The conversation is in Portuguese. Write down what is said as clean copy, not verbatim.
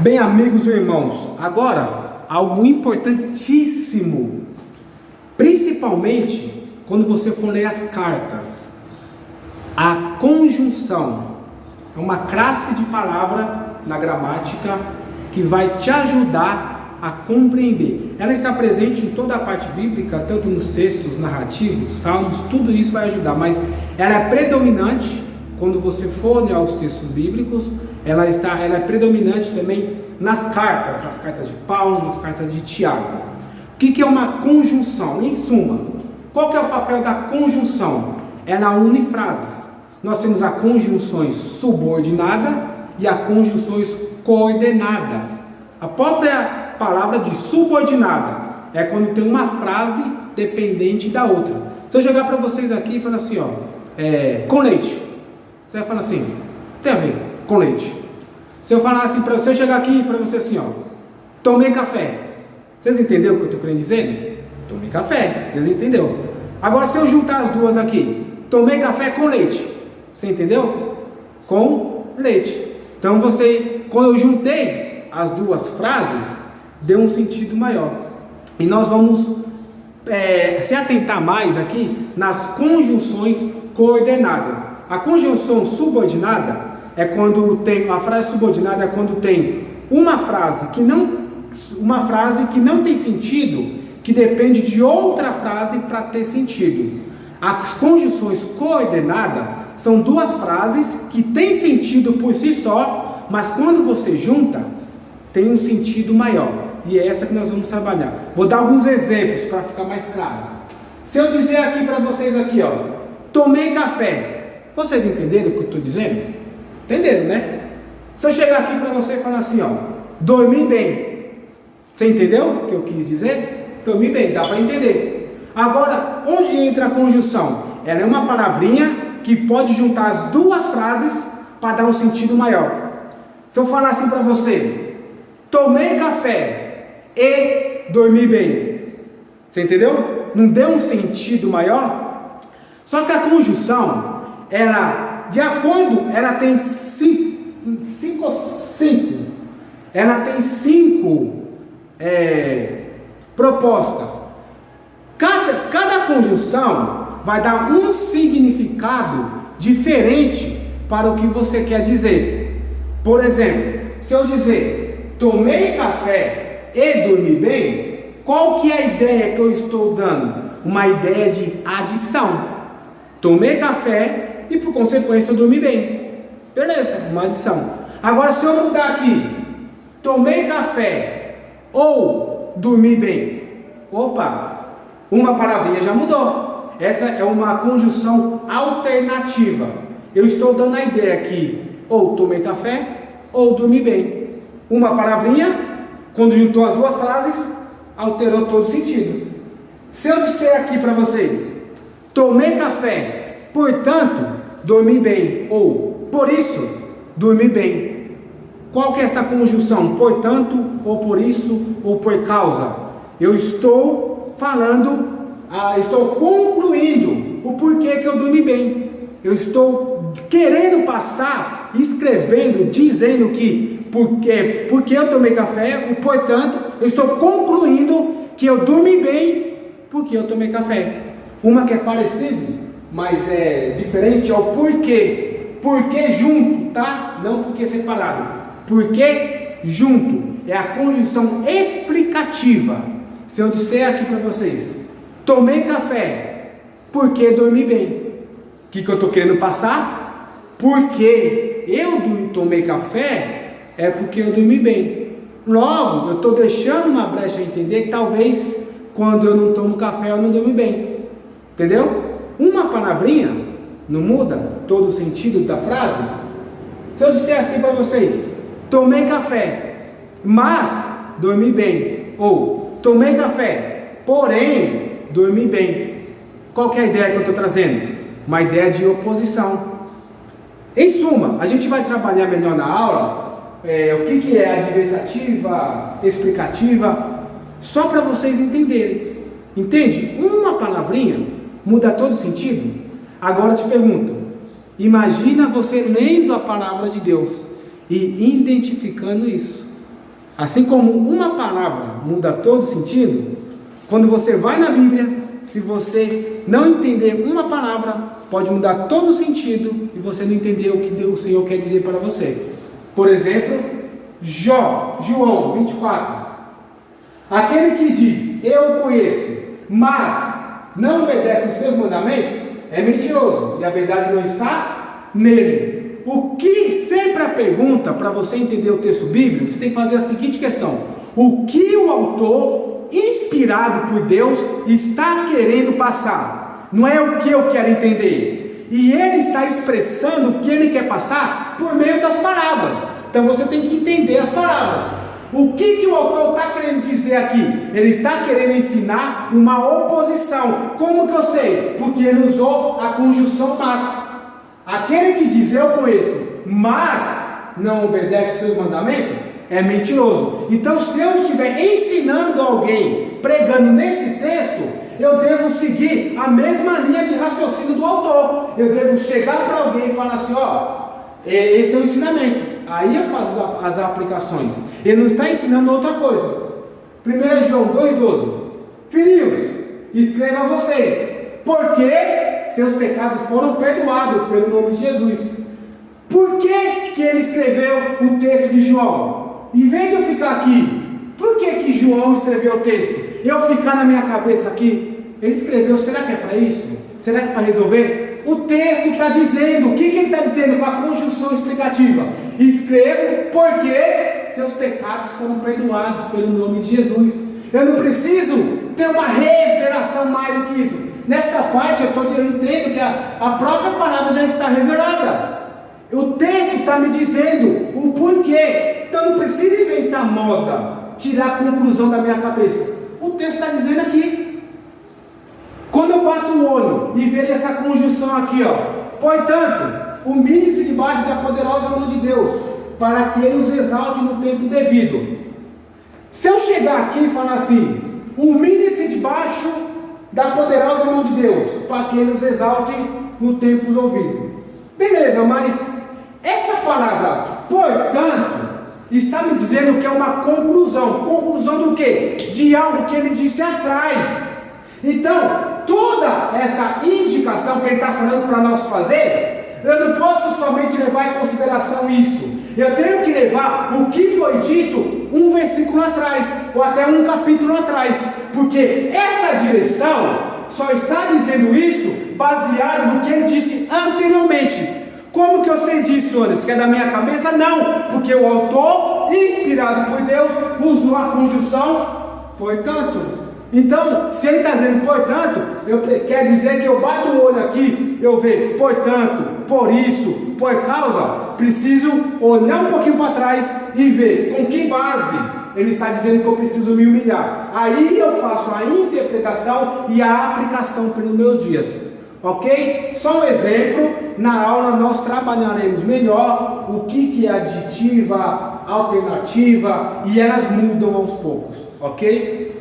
Bem, amigos e irmãos, agora algo importantíssimo, principalmente quando você for ler as cartas. A conjunção é uma classe de palavra na gramática que vai te ajudar a compreender. Ela está presente em toda a parte bíblica, tanto nos textos narrativos, salmos, tudo isso vai ajudar, mas ela é predominante quando você for olhar os textos bíblicos. Ela é predominante também nas cartas de Paulo, nas cartas de Tiago. O que é uma conjunção? Em suma, qual que é o papel da conjunção? Ela une frases. Nós temos as conjunções subordinadas e as conjunções coordenadas. A própria palavra de subordinada é quando tem uma frase dependente da outra. Se eu jogar para vocês aqui e falar assim, ó, com leite, você vai falar assim, tem a ver com leite. Se eu falar assim, se eu chegar aqui para você assim, ó, tomei café, vocês entenderam o que eu estou querendo dizer? Tomei café, vocês entenderam? Agora se eu juntar as duas aqui, tomei café com leite, você entendeu? Com leite. Então quando eu juntei as duas frases, deu um sentido maior. E nós vamos se atentar mais aqui nas conjunções coordenadas. A conjunção subordinada é quando tem a frase subordinada, é quando tem uma frase que não tem sentido, que depende de outra frase para ter sentido. As conjunções coordenadas são duas frases que têm sentido por si só, mas quando você junta, tem um sentido maior. E é essa que nós vamos trabalhar. Vou dar alguns exemplos para ficar mais claro. Se eu dizer aqui para vocês aqui, ó, tomei café, vocês entenderam o que eu estou dizendo? Entenderam, né? Se eu chegar aqui para você e falar assim, ó, dormi bem, você entendeu o que eu quis dizer? Dormi bem, dá para entender. Agora, onde entra a conjunção? Ela é uma palavrinha que pode juntar as duas frases para dar um sentido maior. Se eu falar assim para você, tomei café e dormi bem, você entendeu? Não deu um sentido maior? Só que a conjunção, ela tem cinco propostas. Cada conjunção vai dar um significado diferente para o que você quer dizer. Por exemplo, se eu dizer tomei café e dormi bem, qual que é a ideia que eu estou dando? Uma ideia de adição. Tomei café e por consequência eu dormi bem. Beleza, uma adição. Agora se eu mudar aqui, tomei café ou dormi bem, opa, uma palavrinha já mudou. Essa é uma conjunção alternativa. Eu estou dando a ideia aqui, ou tomei café ou dormi bem. Uma palavrinha, quando juntou as duas frases, alterou todo o sentido. Se eu disser aqui para vocês, tomei café, portanto, dormi bem, ou por isso, dormi bem. Qual que é essa conjunção? Portanto, ou por isso, ou por causa. Eu estou falando, estou concluindo o porquê que eu dormi bem. Eu estou querendo passar, escrevendo, dizendo que porque eu tomei café, portanto, eu estou concluindo que eu dormi bem porque eu tomei café. Uma que é parecida, mas é diferente, é o porquê. Porquê junto, tá? Não porque separado. Porquê junto é a conjunção explicativa. Se eu disser aqui para vocês, tomei café porque dormi bem, o que eu estou querendo passar? Porque eu tomei café é porque eu dormi bem. Logo, eu estou deixando uma brecha a entender que talvez quando eu não tomo café eu não dormi bem. Entendeu? Uma palavrinha não muda todo o sentido da frase. Se eu disser assim para vocês, tomei café, mas dormi bem, ou tomei café, porém dormi bem, qual que é a ideia que eu estou trazendo? Uma ideia de oposição. Em suma, a gente vai trabalhar melhor na aula o que é adversativa, explicativa, só para vocês entenderem. Entende? Uma palavrinha muda todo sentido. Agora eu te pergunto, imagina você lendo a palavra de Deus e identificando isso. Assim como uma palavra muda todo sentido, quando você vai na Bíblia, se você não entender uma palavra, pode mudar todo o sentido e você não entender o que o Senhor quer dizer para você. Por exemplo, João 24. Aquele que diz, eu conheço, mas não obedece os seus mandamentos, é mentiroso, e a verdade não está nele. O que sempre a pergunta, para você entender o texto bíblico, você tem que fazer a seguinte questão: o que o autor, inspirado por Deus, está querendo passar? Não é o que eu quero entender. E ele está expressando o que ele quer passar por meio das palavras. Então você tem que entender as palavras. O que o autor está querendo dizer aqui? Ele está querendo ensinar uma oposição. Como que eu sei? Porque ele usou a conjunção mas. Aquele que diz eu conheço, mas não obedece os seus mandamentos, é mentiroso. Então, se eu estiver ensinando alguém, pregando nesse texto, eu devo seguir a mesma linha de raciocínio do autor. Eu devo chegar para alguém e falar assim, esse é o ensinamento. Aí eu faço as aplicações. Ele não está ensinando outra coisa. 1 João 2,12. Filhos, escreva a vocês, porque seus pecados foram perdoados pelo nome de Jesus. Por que ele escreveu o texto de João? Em vez de eu ficar aqui, por que João escreveu o texto? Eu ficar na minha cabeça aqui, ele escreveu, será que é para isso? Será que é para resolver? O texto está dizendo, o que ele está dizendo com a conjunção explicativa? Escrevo porque seus pecados foram perdoados pelo nome de Jesus. Eu não preciso ter uma revelação mais do que isso. Nessa parte eu entendo que a própria palavra já está revelada. O texto está me dizendo o porquê. Então não precisa inventar moda, tirar a conclusão da minha cabeça. O texto está dizendo aqui. Quando eu bato o olho e vejo essa conjunção aqui, portanto, humilhe-se debaixo da poderosa mão de Deus, para que Ele os exalte no tempo devido. Se eu chegar aqui e falar assim, humilhe-se debaixo da poderosa mão de Deus, para que Ele os exalte no tempo ouvido. Beleza, mas essa palavra, portanto, está me dizendo que é uma conclusão. Conclusão do quê? De algo que Ele disse atrás. Então, toda essa indicação que Ele está falando para nós fazer, eu não posso somente levar em consideração isso. Eu tenho que levar o que foi dito um versículo atrás, ou até um capítulo atrás, porque essa direção só está dizendo isso baseado no que Ele disse anteriormente. Como que eu sei disso, Anderson? Que é da minha cabeça? Não, porque o autor, inspirado por Deus, usou a conjunção portanto. Então, se ele está dizendo portanto, quer dizer que eu bato o olho aqui, eu vejo portanto, por isso, por causa, preciso olhar um pouquinho para trás e ver com que base ele está dizendo que eu preciso me humilhar. Aí eu faço a interpretação e a aplicação pelos meus dias. Ok? Só um exemplo, na aula nós trabalharemos melhor o que é aditiva, alternativa, e elas mudam aos poucos. Ok?